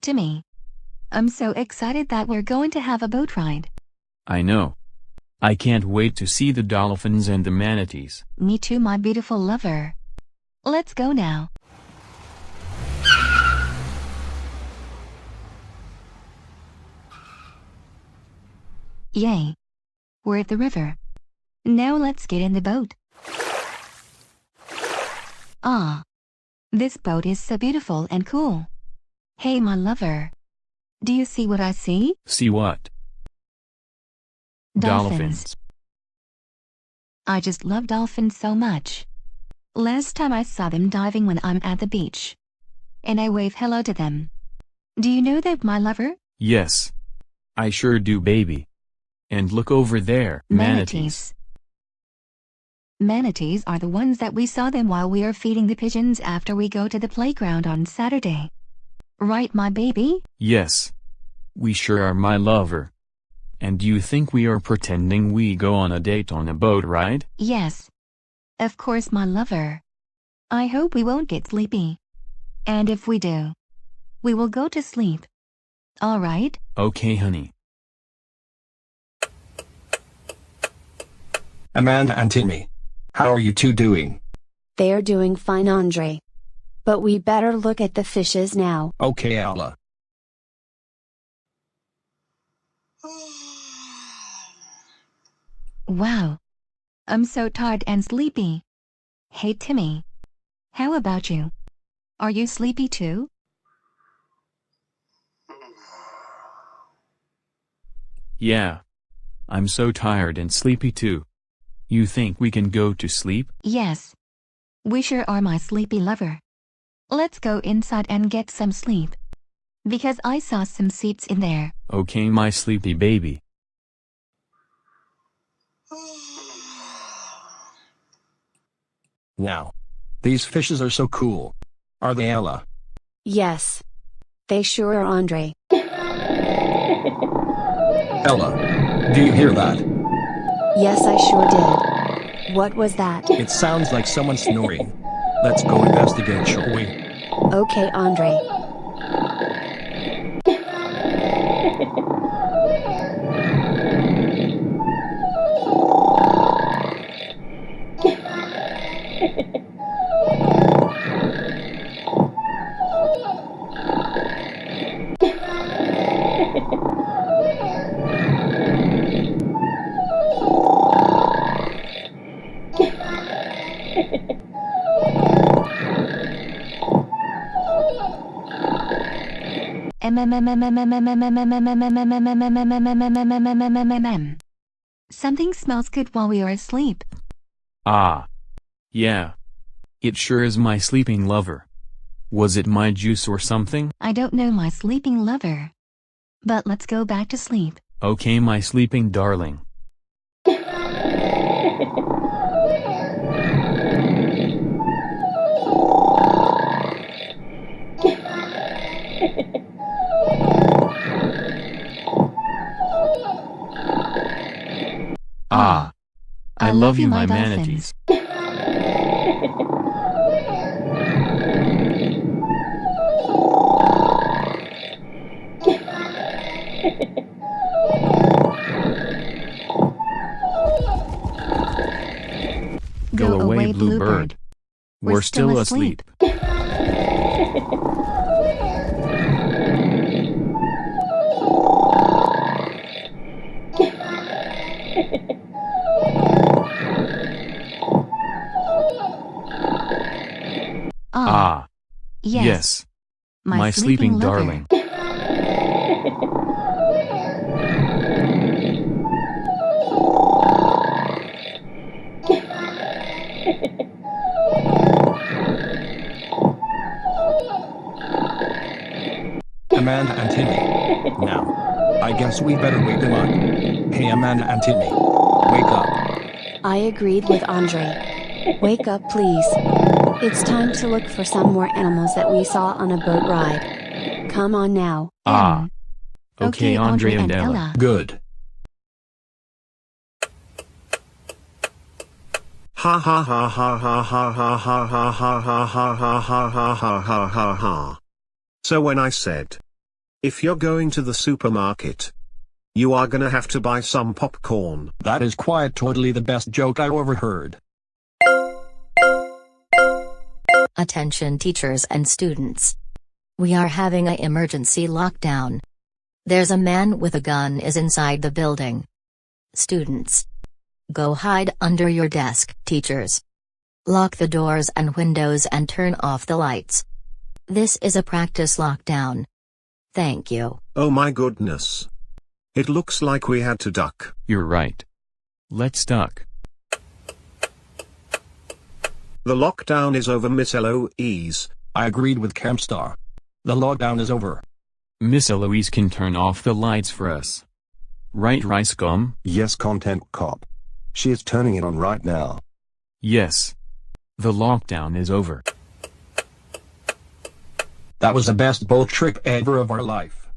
Timmy, I'm so excited that we're going to have a boat ride. I know. I can't wait to see the dolphins and the manatees. Me too, my beautiful lover. Let's go now. Yay. We're at the river. Now let's get in the boat. Ah. This boat is so beautiful and cool. Hey, my lover. Do you see what I see? See what? Dolphins. I just love dolphins so much. Last time I saw them diving when I'm at the beach. And I wave hello to them. Do you know that, my lover? Yes. I sure do, baby. And look over there, manatees. Manatees are the ones that we saw them while we are feeding the pigeons after we go to the playground on Saturday. Right, my baby? Yes. We sure are, my lover. And do you think we are pretending we go on a date on a boat ride? Yes. Of course, my lover. I hope we won't get sleepy. And if we do, we will go to sleep. All right? Okay, honey. Amanda and Timmy. How are you two doing? They are doing fine, Andre. But we better look at the fishes now. Okay, Ella. Wow. I'm so tired and sleepy. Hey, Timmy. How about you? Are you sleepy too? Yeah. I'm so tired and sleepy too. You think we can go to sleep? Yes. We sure are, my sleepy lover. Let's go inside and get some sleep. Because I saw some seats in there. Okay, my sleepy baby. Now. These fishes are so cool. Are they, Ella? Yes. They sure are, Andre. Ella, do you hear that? Yes, I sure did. What was that? It sounds like someone snoring. Let's go investigate, shall we? Okay, Andre. Something smells good while we are asleep. Ah. Yeah. It sure is, my sleeping lover. Was it my juice or something? I don't know, my sleeping lover. But let's go back to sleep. Okay, my sleeping darling. Ah. I love you, my manatees. Go away, bluebird. We're still asleep. Ah. Yes. My sleeping darling. Amanda and Timmy. Now, I guess we better wake them up. Hey, Amanda and Timmy. Wake up. I agreed with Andre. Wake up, please. It's time to look for some more animals that we saw on a boat ride. Come on now. Ah. Okay, Andre and Ella. Good. Ha ha ha ha ha ha ha ha ha ha ha ha ha ha ha ha ha ha ha. So when I said, If you're going to the supermarket, you are gonna have to buy some popcorn. That is quite totally the best joke I overheard. Attention teachers and students. We are having an emergency lockdown. There's a man with a gun is inside the building. Students, go hide under your desk. Teachers, lock the doors and windows and turn off the lights. This is a practice lockdown. Thank you. Oh my goodness. It looks like we had to duck. You're right. Let's duck. The lockdown is over, Miss Eloise. I agreed with Campstar. The lockdown is over. Miss Eloise can turn off the lights for us. Right, Rice Gum? Yes, Content Cop. She is turning it on right now. Yes. The lockdown is over. That was the best boat trip ever of our life.